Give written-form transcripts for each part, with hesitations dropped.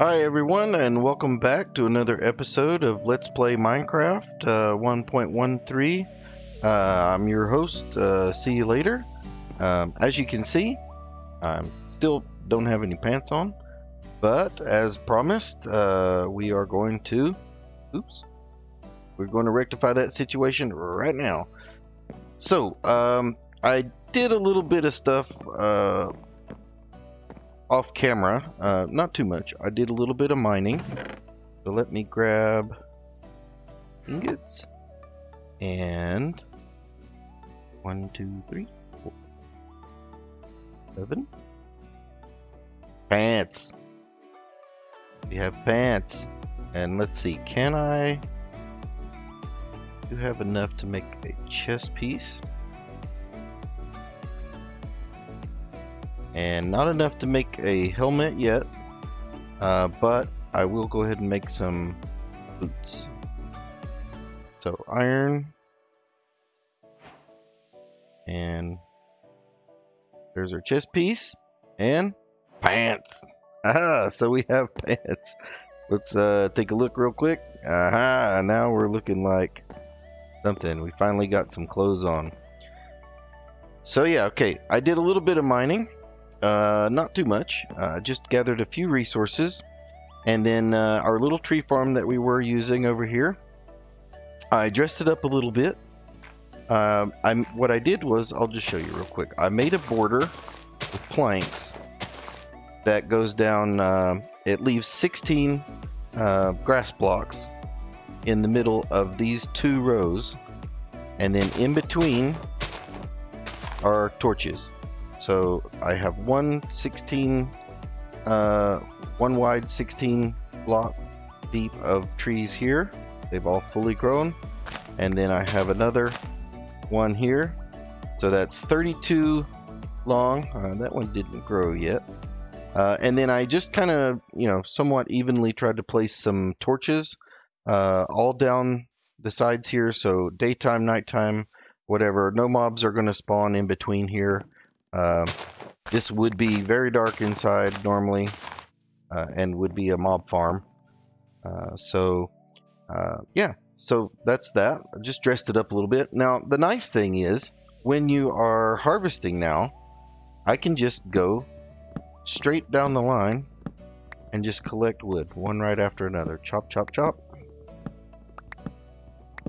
Hi everyone, and welcome back to another episode of Let's Play Minecraft 1.13. I'm your host. See you later. As you can see, I still don't have any pants on, but as promised, we are going to. Oops. We're going to rectify that situation right now. So, I did a little bit of stuff off camera, not too much. I did a little bit of mining. So let me grab ingots and 1, 2, 3, 4, 7 pants. We have pants, and let's see. Can I do have enough to make a chest piece? And not enough to make a helmet yet, but I will go ahead and make some boots. So iron, and there's our chest piece, and pants. Aha, so we have pants. Let's take a look real quick. Aha, now we're looking like something. We finally got some clothes on. So yeah, okay, I did a little bit of mining. Not too much. Just gathered a few resources, and then our little tree farm that we were using over here, I dressed it up a little bit. What I did was, I'll just show you real quick. I made a border with planks that goes down. It leaves 16 grass blocks in the middle of these 2 rows, and then in between are torches. So I have one wide 16 block deep of trees here. They've all fully grown. And then I have another one here. So that's 32 long. That one didn't grow yet. And then I just kind of, somewhat evenly tried to place some torches all down the sides here. So daytime, nighttime, whatever. No mobs are going to spawn in between here. This would be very dark inside normally, and would be a mob farm. Yeah, so that's that. I just dressed it up a little bit. Now, the nice thing is, when you are harvesting now, I can just go straight down the line and just collect wood, one right after another. Chop, chop, chop.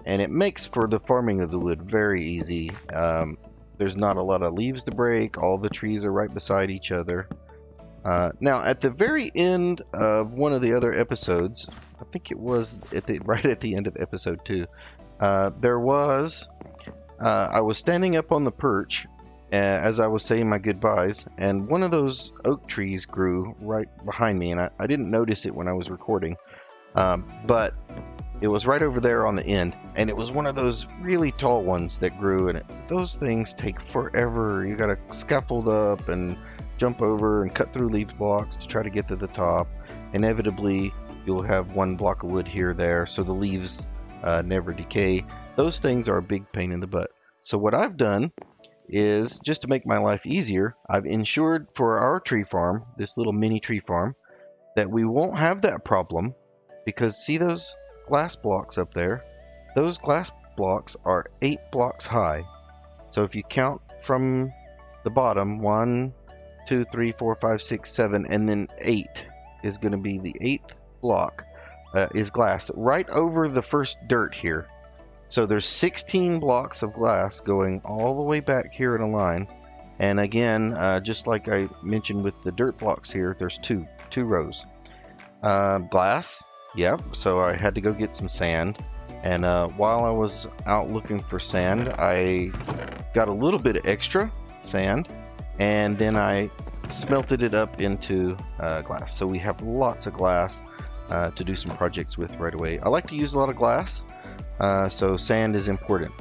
And it makes for the farming of the wood very easy. There's not a lot of leaves to break. All the trees are right beside each other. Now, at the very end of one of the other episodes, I think it was right at the end of episode 2, I was standing up on the perch as I was saying my goodbyes, and one of those oak trees grew right behind me, and I didn't notice it when I was recording, but it was right over there on the end, and it was one of those really tall ones that grew, and those things take forever. You gotta scaffold up and jump over and cut through leaf blocks to try to get to the top. Inevitably, you'll have one block of wood here or there, so the leaves never decay. Those things are a big pain in the butt. So what I've done is, just to make my life easier, I've ensured for our tree farm, this little mini tree farm, that we won't have that problem, because see those glass blocks up there? Those glass blocks are 8 blocks high. So if you count from the bottom, 1, 2, 3, 4, 5, 6, 7, and then 8 is going to be the 8th block is glass right over the first dirt here. So there's 16 blocks of glass going all the way back here in a line. And again, just like I mentioned with the dirt blocks here, there's two rows. Glass. Yep, so I had to go get some sand, and while I was out looking for sand, I got a little bit of extra sand, and then I smelted it up into glass. So we have lots of glass to do some projects with right away. I like to use a lot of glass, so sand is important.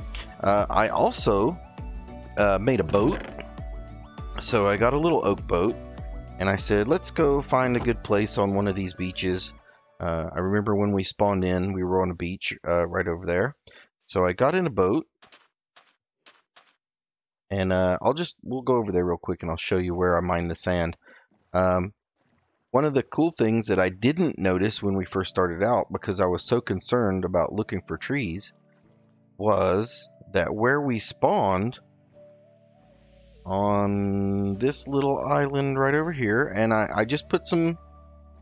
I also made a boat, so I got a little oak boat, and I said, let's go find a good place on one of these beaches. I remember when we spawned in, we were on a beach right over there. So I got in a boat, and we'll go over there real quick, and I'll show you where I mined the sand. One of the cool things that I didn't notice when we first started out, because I was so concerned about looking for trees, was that where we spawned on this little island right over here, and I just put some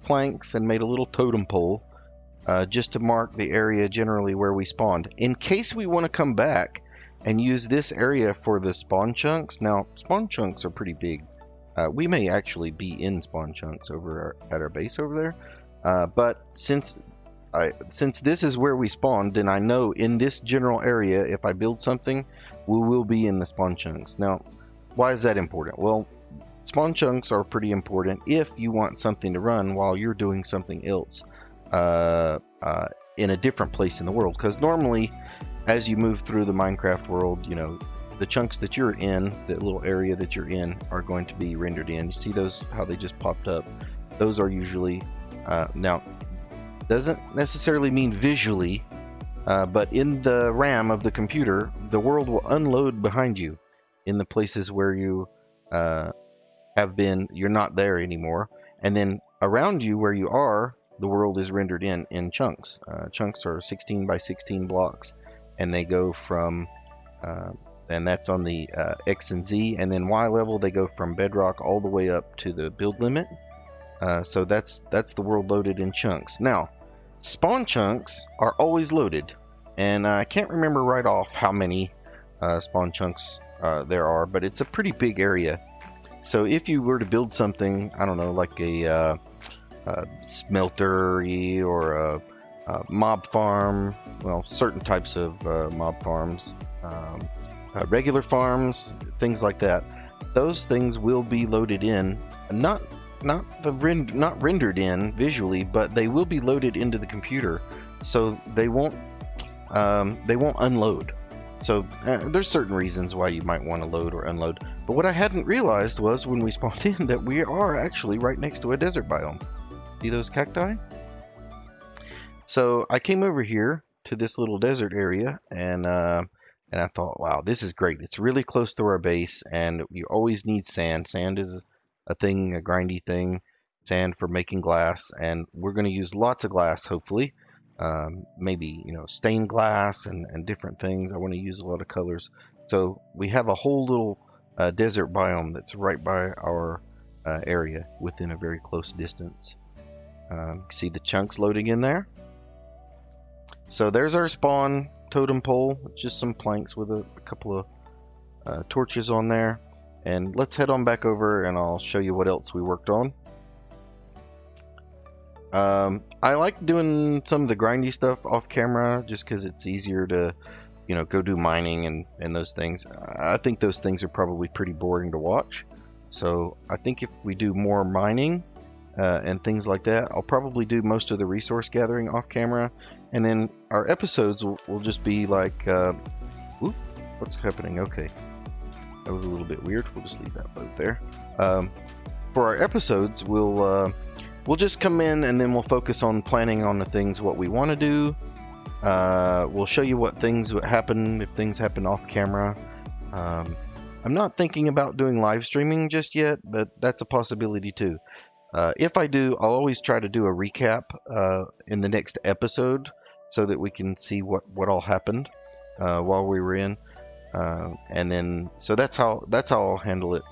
planks and made a little totem pole just to mark the area generally where we spawned. In case we want to come back and use this area for the spawn chunks. Now, spawn chunks are pretty big. We may actually be in spawn chunks over at our base over there. But since this is where we spawned, then I know in this general area, if I build something, we will be in the spawn chunks. Now, why is that important? Well, spawn chunks are pretty important if you want something to run while you're doing something else in a different place in the world. Because normally, as you move through the Minecraft world, you know, the chunks that you're in, the little area that you're in, are going to be rendered in. You see those, how they just popped up? Those are usually, now, doesn't necessarily mean visually, but in the RAM of the computer, the world will unload behind you in the places where you have been. You're not there anymore. And then around you where you are, the world is rendered in chunks. Chunks are 16 by 16 blocks, and they go from and that's on the X and Z, and then Y level they go from bedrock all the way up to the build limit. So that's the world loaded in chunks. Now, spawn chunks are always loaded, and I can't remember right off how many spawn chunks there are, but it's a pretty big area. So if you were to build something, I don't know, like a smeltery or a mob farm, well, certain types of mob farms, regular farms, things like that, those things will be loaded in, not rendered in visually, but they will be loaded into the computer, so they won't unload. So there's certain reasons why you might want to load or unload. But what I hadn't realized was when we spawned in that we are actually right next to a desert biome. See those cacti? So I came over here to this little desert area, and I thought, wow, this is great. It's really close to our base, and you always need sand. Sand is a thing, a grindy thing. Sand for making glass, and we're going to use lots of glass, hopefully. Maybe, you know, stained glass and different things. I want to use a lot of colors. So we have a whole little desert biome that's right by our area within a very close distance. See the chunks loading in there? So there's our spawn totem pole, just some planks with a couple of torches on there. And let's head on back over and I'll show you what else we worked on. I like doing some of the grindy stuff off camera just because it's easier to, you know, go do mining and those things. I think those things are probably pretty boring to watch. So I think if we do more mining and things like that, I'll probably do most of the resource gathering off camera. And then our episodes will just be like, oop, what's happening? Okay. That was a little bit weird. We'll just leave that boat there. For our episodes, we'll just come in and then we'll focus on planning on the things what we want to do. We'll show you what things would happen if things happen off camera. I'm not thinking about doing live streaming just yet, but that's a possibility too. If I do, I'll always try to do a recap in the next episode so that we can see what all happened while we were in. And then, so that's how I'll handle it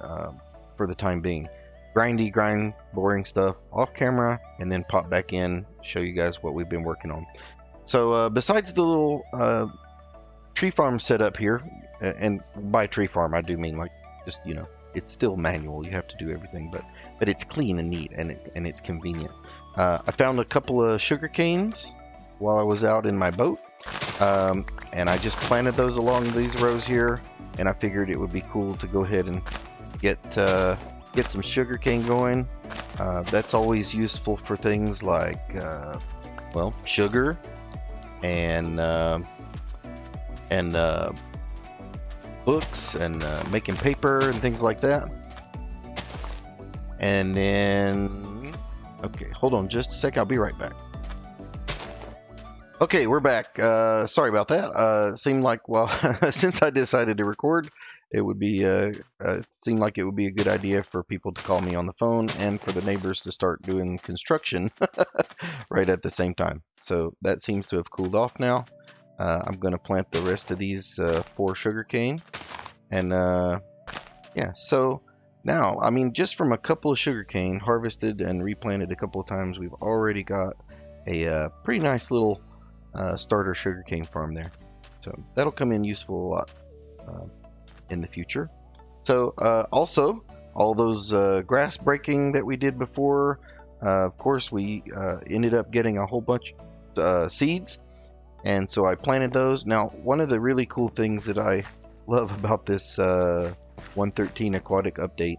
for the time being. Grind, boring stuff off camera, and then pop back in, show you guys what we've been working on. So besides the little tree farm setup here, and by tree farm I do mean like just, you know, it's still manual, you have to do everything, but it's clean and neat, and it's convenient. I found a couple of sugar canes while I was out in my boat, and I just planted those along these rows here, and I figured it would be cool to go ahead and get some sugar cane going. That's always useful for things like well, sugar and books and making paper and things like that. And then, okay, hold on just a sec, I'll be right back. Okay, we're back. Sorry about that. Seemed like, well, since I decided to record, it would be seem like it would be a good idea for people to call me on the phone and for the neighbors to start doing construction right at the same time. So that seems to have cooled off now. I'm going to plant the rest of these 4 sugarcane, and yeah, so now, I mean, just from a couple of sugarcane harvested and replanted a couple of times, we've already got a pretty nice little starter sugarcane farm there. So that'll come in useful a lot in the future. So also, all those grass breaking that we did before, of course, we ended up getting a whole bunch of seeds, and so I planted those. Now, one of the really cool things that I love about this 113 aquatic update,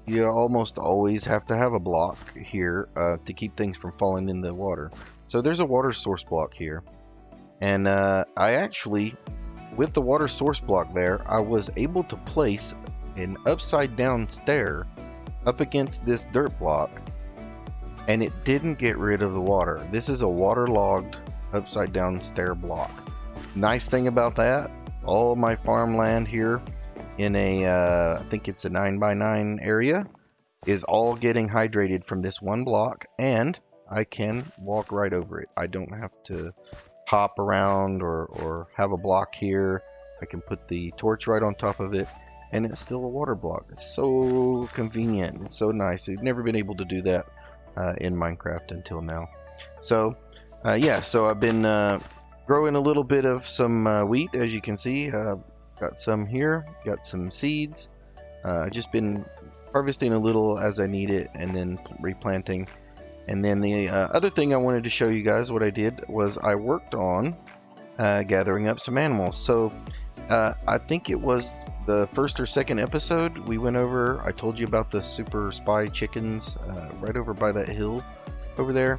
you almost always have to have a block here to keep things from falling in the water. So there's a water source block here, and I actually, with the water source block there, I was able to place an upside down stair up against this dirt block, and it didn't get rid of the water. This is a waterlogged upside down stair block. Nice thing about that, all my farmland here in a I think it's a 9x9 area is all getting hydrated from this one block, and I can walk right over it. I don't have to hop around or have a block here. I can put the torch right on top of it, and it's still a water block. It's so convenient. It's so nice. I've never been able to do that in Minecraft until now. So yeah, so I've been growing a little bit of some wheat, as you can see. Got some here, got some seeds. Just been harvesting a little as I need it, and then replanting. And then the other thing I wanted to show you guys, what I did was I worked on gathering up some animals. So I think it was the first or second episode we went over, I told you about the super spy chickens right over by that hill over there.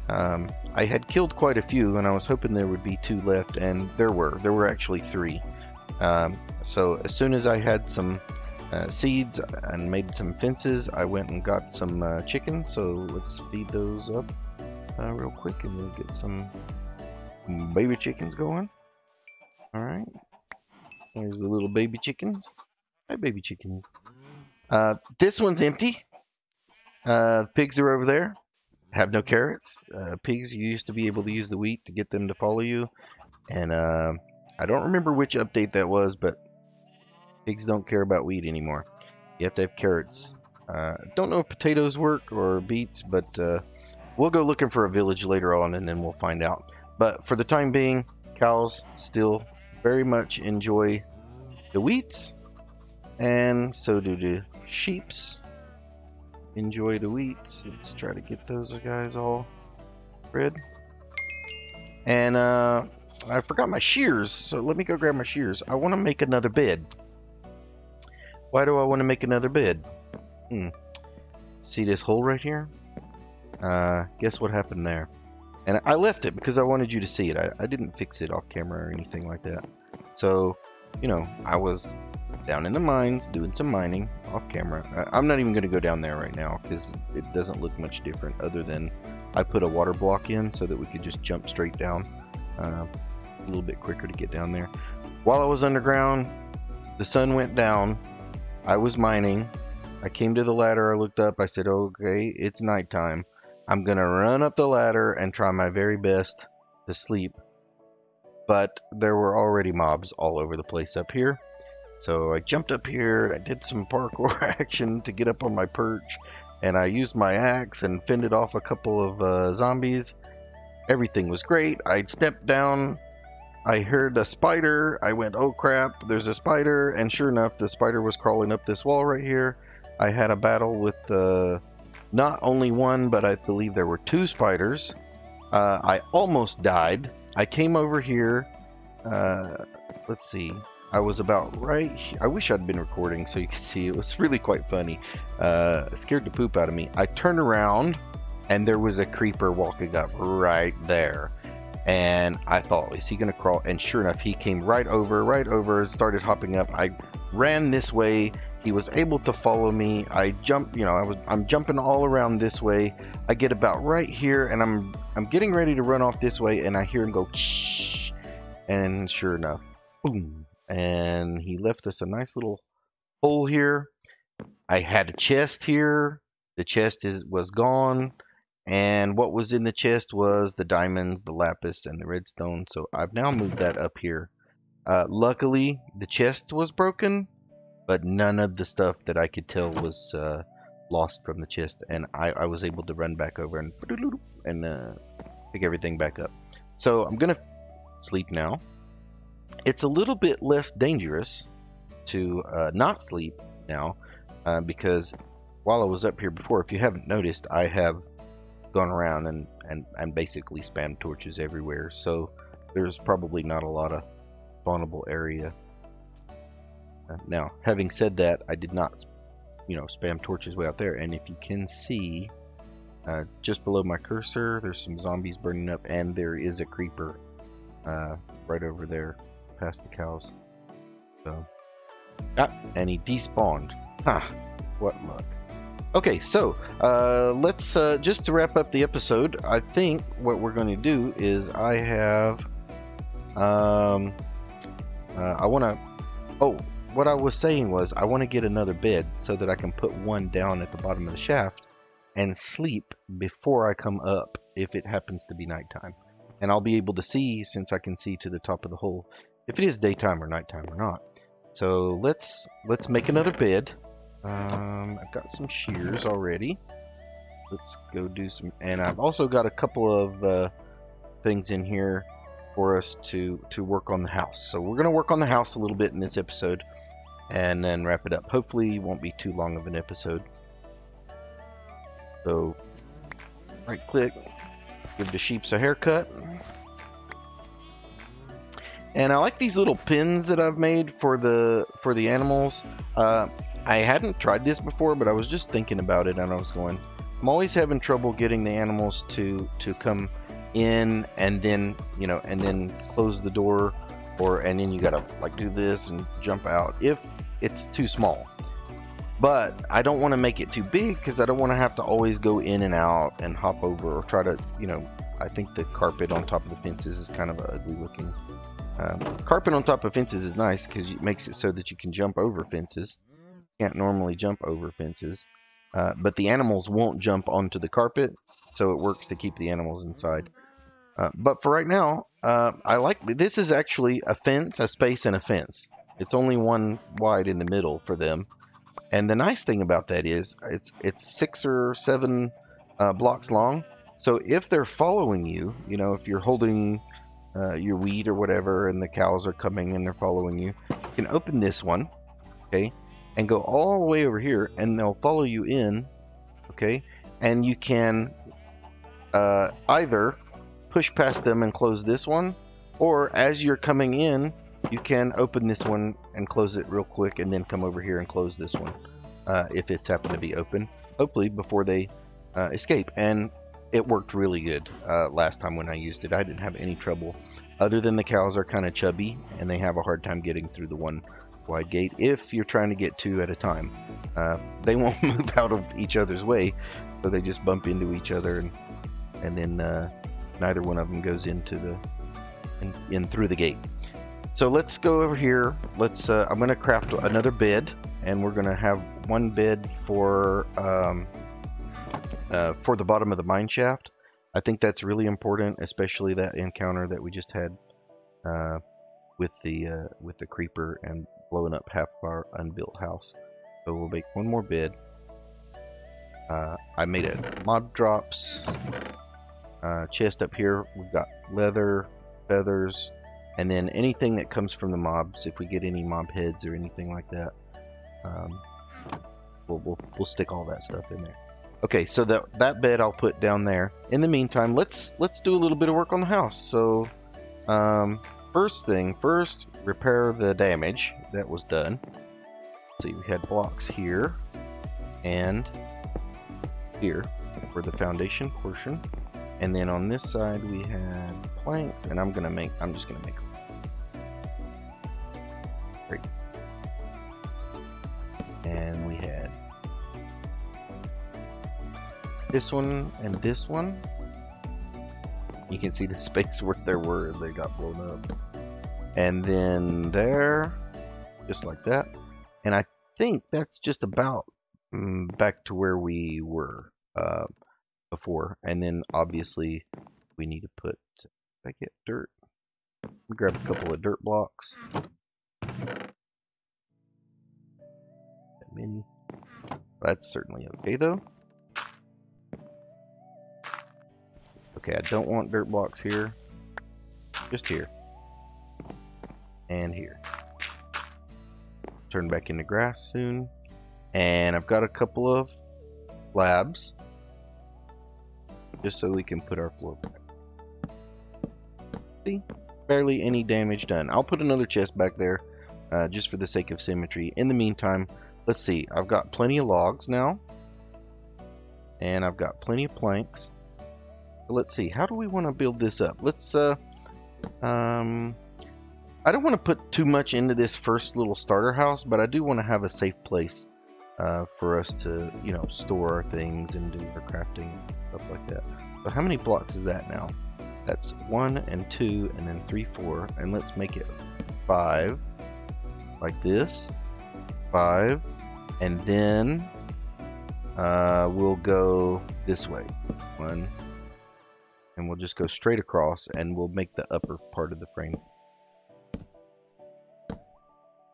I had killed quite a few, and I was hoping there would be 2 left, and there were actually 3. So as soon as I had some seeds and made some fences, I went and got some chickens. So let's feed those up real quick, and we'll get some baby chickens going. Alright, there's the little baby chickens. Hi, baby chickens. This one's empty. Pigs are over there, have no carrots. Pigs, you used to be able to use the wheat to get them to follow you, and I don't remember which update that was, but pigs don't care about wheat anymore. You have to have carrots. Don't know if potatoes work or beets, but we'll go looking for a village later on, and then we'll find out. But for the time being, cows still very much enjoy the wheats, and so do the sheeps enjoy the wheats. Let's try to get those guys all bred. And I forgot my shears, so let me go grab my shears. I want to make another bed. Why do I want to make another bed? See this hole right here? Guess what happened there? And I left it because I wanted you to see it. I didn't fix it off camera or anything like that. So, you know, I was down in the mines doing some mining off camera. I'm not even going to go down there right now because it doesn't look much different, other than I put a water block in so that we could just jump straight down. A little bit quicker to get down there. While I was underground, the sun went down. I was mining. I came to the ladder. I looked up. I said, okay, it's nighttime. I'm gonna run up the ladder and try my very best to sleep. But there were already mobs all over the place up here. So I jumped up here. I did some parkour action to get up on my perch, and I used my axe and fended off a couple of zombies. Everything was great. I stepped down. I heard a spider. I went, oh crap, there's a spider. And sure enough, the spider was crawling up this wall right here. I had a battle with not only one, but I believe there were 2 spiders. I almost died. I came over here. Let's see. I was about right here. I wish I'd been recording so you could see. It was really quite funny. Scared the poop out of me. I turned around, and there was a creeper walking up right there. And I thought, is he going to crawl? And sure enough, he came right over, started hopping up. I ran this way. He was able to follow me. I jumped, you know, I'm jumping all around this way. I get about right here, and I'm getting ready to run off this way, and I hear him go, shh. And sure enough, boom. and he left us a nice little hole here. I had a chest here. The chest was gone, and what was in the chest was the diamonds, the lapis, and the redstone. So I've now moved that up here. Luckily, the chest was broken, but none of the stuff that I could tell was lost from the chest, and I was able to run back over and pick everything back up. So I'm gonna sleep now. It's a little bit less dangerous to not sleep now because while I was up here before, if you haven't noticed, I have gone around and basically spammed torches everywhere. So there's probably not a lot of spawnable area. Now, having said that, I did not, spam torches way out there. And if you can see, just below my cursor, there's some zombies burning up, and there is a creeper right over there, past the cows. So, and he despawned. What luck. Okay, so let's just to wrap up the episode. I think what we're going to do is I have I want to. Oh, what I was saying was I want to get another bed so that I can put one down at the bottom of the shaft and sleep before I come up if it happens to be nighttime. And I'll be able to see, since I can see to the top of the hole, if it is daytime or nighttime or not. So let's make another bed. I've got some shears already. Let's go do some, and I've also got a couple of things in here for us to work on the house. So we're gonna work on the house a little bit in this episode, and then wrap it up. Hopefully, it won't be too long of an episode. So, right click, give the sheeps a haircut. And I like these little pins that I've made for the animals. I hadn't tried this before, but I was just thinking about it, and I was going, I'm always having trouble getting the animals to come in and then, and then close the door, and then you gotta like do this and jump out if it's too small. But I don't want to make it too big because I don't want to have to always go in and out and hop over or try to, I think the carpet on top of the fences is kind of ugly looking. Carpet on top of fences is nice because it makes it so that you can jump over fences. Can't normally jump over fences, but the animals won't jump onto the carpet, so it works to keep the animals inside. But for right now, I like this is actually a fence, a space, and a fence. It's only one wide in the middle for them. And the nice thing about that is it's 6 or 7 blocks long. So if they're following you, if you're holding your wheat or whatever, and the cows are coming and they're following you, you can open this one, okay, and go all the way over here, and they'll follow you in, okay, and you can either push past them and close this one, or as you're coming in, you can open this one and close it real quick, and then come over here and close this one if it's happened to be open, hopefully before they escape. And it worked really good last time when I used it. I didn't have any trouble, other than the cows are kind of chubby and they have a hard time getting through the one wide gate. If you're trying to get 2 at a time, they won't move out of each other's way, so they just bump into each other, and then neither one of them goes into in through the gate. So let's go over here. I'm gonna craft another bed, and we're gonna have one bed for the bottom of the mine shaft. I think that's really important, especially that encounter that we just had with the creeper and blowing up half of our unbuilt house. So we'll make one more bed. I made a mob drops chest up here. We've got leather, feathers, and then anything that comes from the mobs. If we get any mob heads or anything like that, we'll stick all that stuff in there. Okay, so that bed I'll put down there. In the meantime, let's do a little bit of work on the house. So first thing first, repair the damage that was done. Let's see, we had blocks here and here for the foundation portion, and then on this side we had planks, and I'm just gonna make them. Great. And we had this one and this one. You can see the space where they got blown up. and then there, just like that. And I think that's just about back to where we were before. And then obviously we need to put, if I get dirt, we grab a couple of dirt blocks. That many. That's certainly okay though. Okay, I don't want dirt blocks here. Just here. And here. Turn back into grass soon. And I've got a couple of slabs. Just so we can put our floor back. See? Barely any damage done. I'll put another chest back there. Just for the sake of symmetry. In the meantime, let's see. I've got plenty of logs now. And I've got plenty of planks. Let's see, how do we want to build this up? Let's I don't want to put too much into this first little starter house, but I do want to have a safe place for us to, you know, store our things and do our crafting and stuff like that. So how many blocks is that now? That's 1 and 2 and then 3, 4, and let's make it 5 like this. 5, and then we'll go this way. 1. And we'll just go straight across and we'll make the upper part of the frame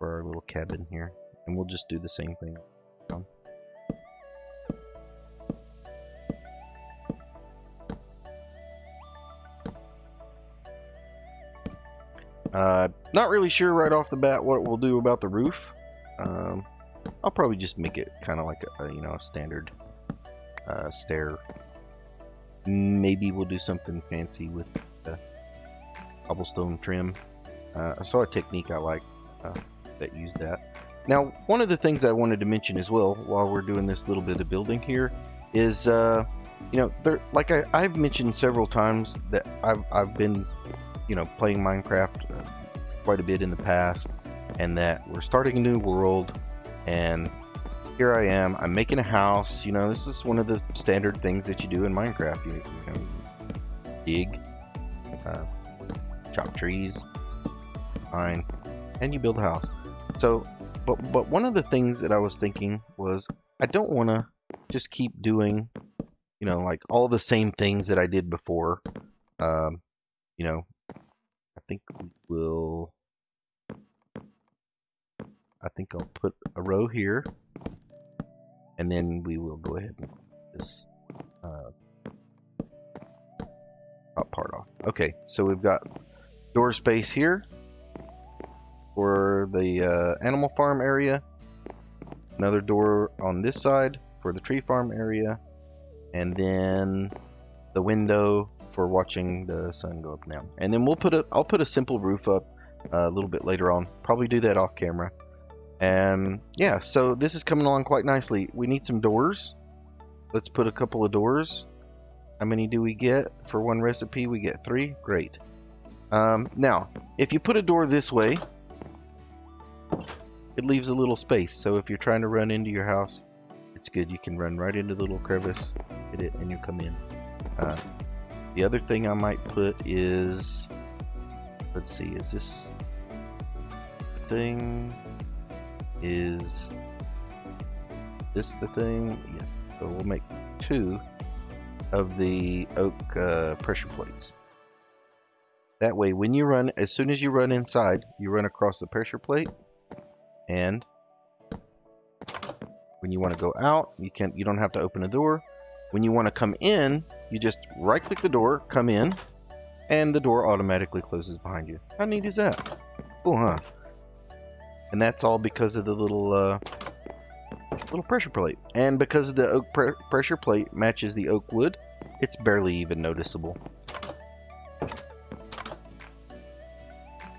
for our little cabin here. And we'll just do the same thing. Not really sure right off the bat what we'll do about the roof. I'll probably just make it kind of like a, you know, a standard stair. Maybe we'll do something fancy with the cobblestone trim. I saw a technique I like that used that. Now, one of the things I wanted to mention as well while we're doing this little bit of building here is, you know, like I've mentioned several times that I've been, you know, playing Minecraft quite a bit in the past, and that we're starting a new world, and here I am, I'm making a house. You know, this is one of the standard things that you do in Minecraft. You know, dig, chop trees, mine, and you build a house. So, but one of the things that I was thinking was, I don't want to just keep doing, you know, like all the same things that I did before. You know, I think I'll put a row here. And then we will go ahead and put this top part off. Okay, so we've got door space here for the animal farm area. Another door on this side for the tree farm area. And then the window for watching the sun go up now. And then I'll put a simple roof up a little bit later on. Probably do that off camera. And yeah, so this is coming along quite nicely. We need some doors. Let's put a couple of doors. How many do we get for one recipe? We get 3. Great. Now, if you put a door this way, it leaves a little space. So if you're trying to run into your house, it's good. You can run right into the little crevice, hit it, and you come in. The other thing I might put is, let's see, is this the thing? Is this the thing? Yes. So we'll make 2 of the oak pressure plates. That way, when you run, as soon as you run inside, you run across the pressure plate, and when you want to go out, you don't have to open a door. When you want to come in, you just right-click the door, come in, and the door automatically closes behind you. How neat is that? Cool, huh? And that's all because of the little pressure plate. And because the oak pressure plate matches the oak wood, it's barely even noticeable.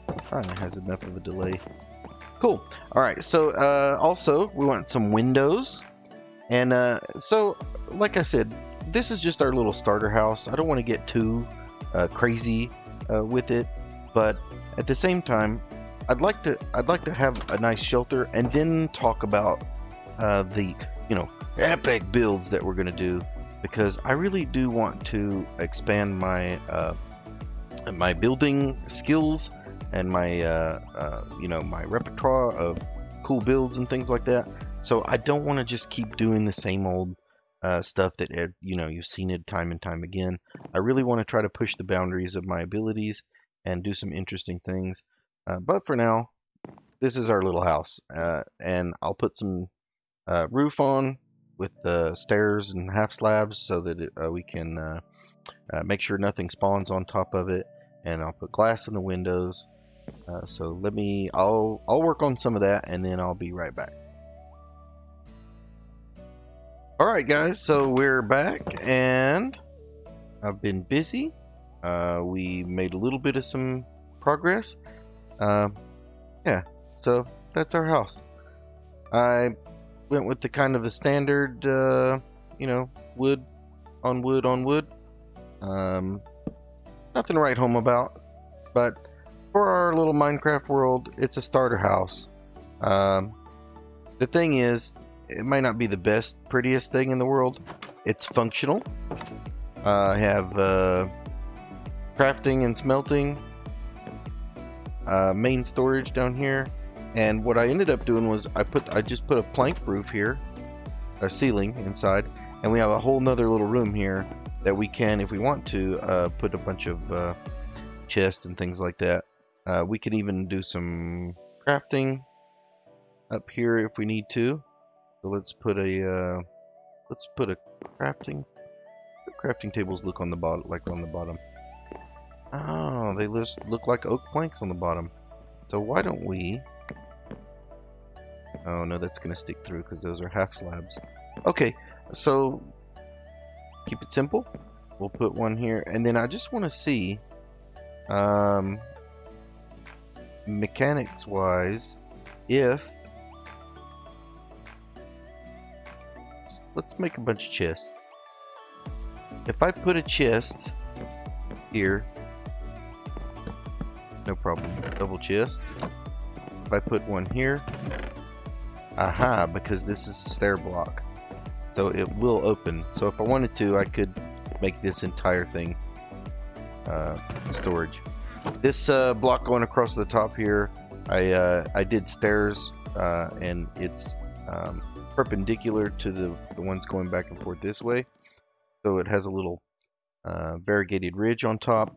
It has enough of a delay. Cool. Alright, so also we want some windows. And so, like I said, this is just our little starter house. I don't want to get too crazy with it, but at the same time, I'd like to have a nice shelter, and then talk about the, you know, epic builds that we're gonna do, because I really do want to expand my my building skills and my you know, my repertoire of cool builds and things like that. So I don't want to just keep doing the same old stuff that you know, you've seen it time and time again. I really want to try to push the boundaries of my abilities and do some interesting things. But for now, this is our little house, and I'll put some roof on with stairs and half slabs so that we can make sure nothing spawns on top of it, and I'll put glass in the windows. So I'll work on some of that, and then I'll be right back. Alright guys, so we're back, and I've been busy. We made a little bit of some progress. Yeah, so that's our house. I went with the kind of the standard, you know, wood on wood on wood. Nothing to write home about, but for our little Minecraft world, it's a starter house. The thing is, it might not be the best, prettiest thing in the world. It's functional. I have crafting and smelting, main storage down here, and what I ended up doing was I just put a plank roof here, a ceiling inside, and we have a whole nother little room here that we can, if we want to, put a bunch of chests and things like that. We can even do some crafting up here if we need to. So let's put a crafting. What crafting tables look on the bottom, like on the bottom? Oh, they look like oak planks on the bottom. So why don't we? Oh no, that's gonna stick through because those are half slabs. Okay, so keep it simple. We'll put one here, and then I just want to see, mechanics-wise, if let's make a bunch of chests. If I put a chest here, no problem. Double chest. If I put one here, aha, because this is a stair block, so it will open. So if I wanted to, I could make this entire thing storage. This block going across the top here, I did stairs, and it's perpendicular to the ones going back and forth this way, so it has a little variegated ridge on top.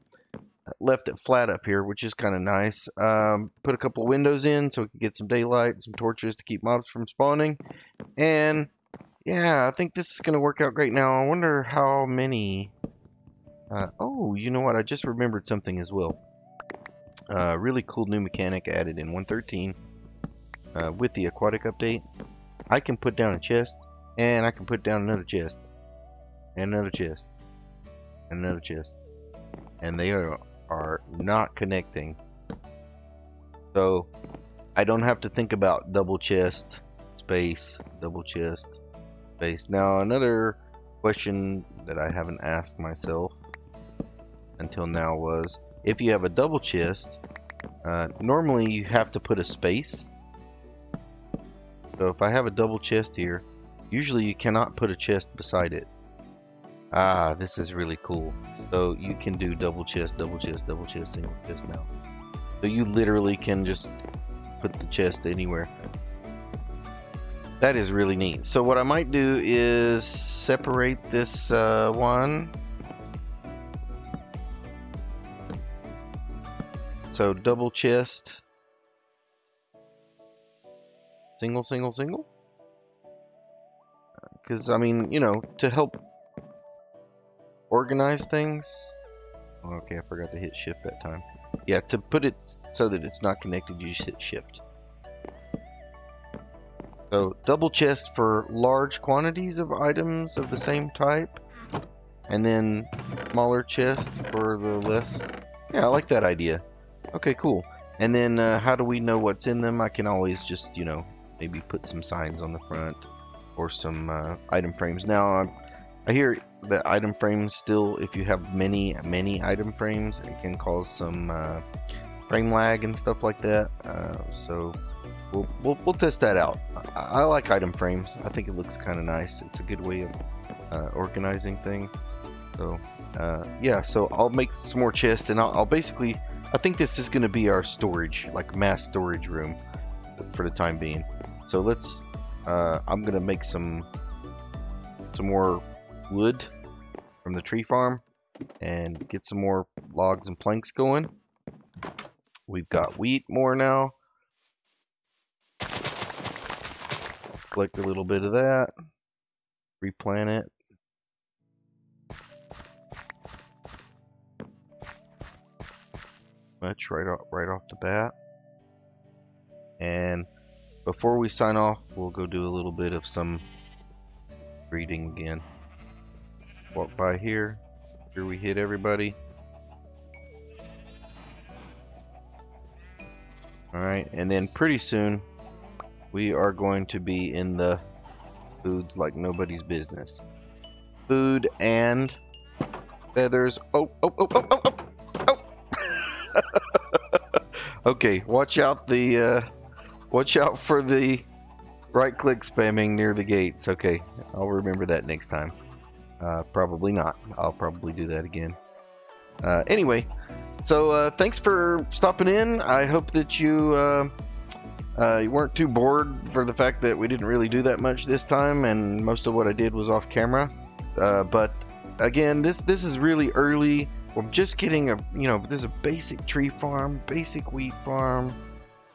Left it flat up here, which is kind of nice. Put a couple of windows in so we can get some daylight, some torches to keep mobs from spawning, and yeah, I think this is going to work out great. Now I wonder how many. Oh, you know what, I just remembered something as well. Really cool new mechanic added in 1.13 with the aquatic update. I can put down a chest, and I can put down another chest, and another chest, and another chest, and they are not connecting. So I don't have to think about double chest, space, double chest, space. Now another question that I haven't asked myself until now was, if you have a double chest, normally you have to put a space. So if I have a double chest here, usually you cannot put a chest beside it. Ah, this is really cool. So you can do double chest, double chest, double chest, single chest now. So you literally can just put the chest anywhere. That is really neat. So what I might do is separate this one. So double chest, single, single, single. Because, I mean, you know, to help organize things. Okay, I forgot to hit shift that time. Yeah, to put it so that it's not connected, you just hit shift. So double chest for large quantities of items of the same type, and then smaller chest for the less. Yeah, I like that idea. Okay, cool. And then how do we know what's in them? I can always just, you know, maybe put some signs on the front or some item frames. Now I hear that item frames still, if you have many item frames, it can cause some frame lag and stuff like that. So we'll test that out. I like item frames. I think it looks kind of nice. It's a good way of organizing things. So yeah, so I'll make some more chests, and I'll basically I think this is going to be our storage, like mass storage room for the time being. So let's, I'm going to make some more wood from the tree farm and get some more logs and planks going. We've got wheat more now. Collect a little bit of that. Replant it. Much right off the bat. And before we sign off, we'll go do a little bit of some breeding again. Walk by here. Here we hit everybody. Alright, and then pretty soon we are going to be in the foods like nobody's business. Food and feathers. Oh. Okay, watch out for the right-click spamming near the gates. Okay, I'll remember that next time. Probably not. I'll probably do that again. Anyway, so thanks for stopping in. I hope that you weren't too bored for the fact that we didn't really do that much this time, and most of what I did was off camera. But again, this is really early. We're just getting there's a basic tree farm, basic wheat farm,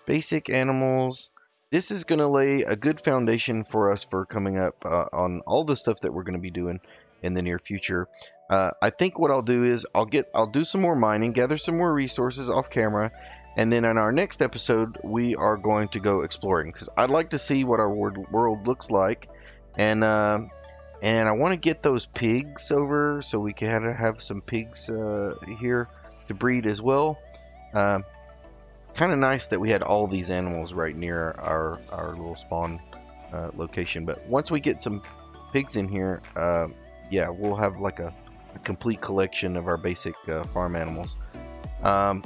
basic animals. This is going to lay a good foundation for us for coming up on all the stuff that we're going to be doing in the near future. I think what I'll do is I'll do some more mining, gather some more resources off camera, and then in our next episode we are going to go exploring, because I'd like to see what our world looks like, and I want to get those pigs over so we can have some pigs here to breed as well. Kind of nice that we had all these animals right near our little spawn location. But once we get some pigs in here, yeah, we'll have like a complete collection of our basic farm animals. Got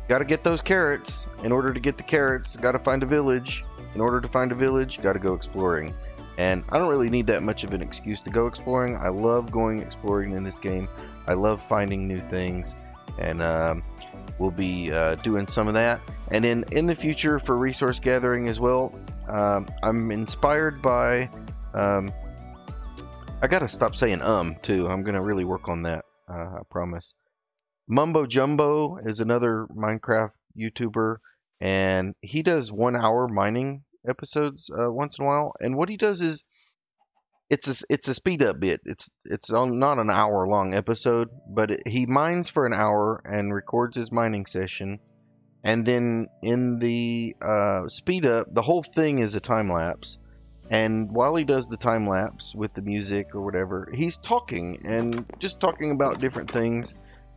to get those carrots. In order to get the carrots, got to find a village. In order to find a village, got to go exploring. And I don't really need that much of an excuse to go exploring. I love going exploring in this game. I love finding new things, and we'll be doing some of that. And then in the future for resource gathering as well, I'm inspired by I gotta stop saying too. I'm gonna really work on that, I promise. Mumbo Jumbo is another Minecraft YouTuber, and he does 1 hour mining episodes once in a while, and what he does is it's a speed up bit. It's not an hour long episode, but he mines for an hour and records his mining session, and then in the speed up, the whole thing is a time lapse, and while he does the time lapse with the music or whatever, he's talking and just talking about different things.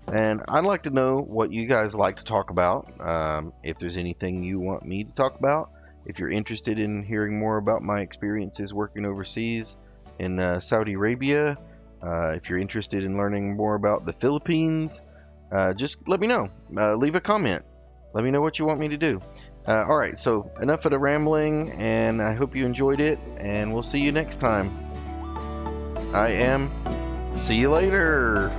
And I'd like to know what you guys like to talk about, if there's anything you want me to talk about. If you're interested in hearing more about my experiences working overseas in Saudi Arabia, if you're interested in learning more about the Philippines, just let me know. Leave a comment. Let me know what you want me to do. Alright, so enough of the rambling, and I hope you enjoyed it, and we'll see you next time. See you later.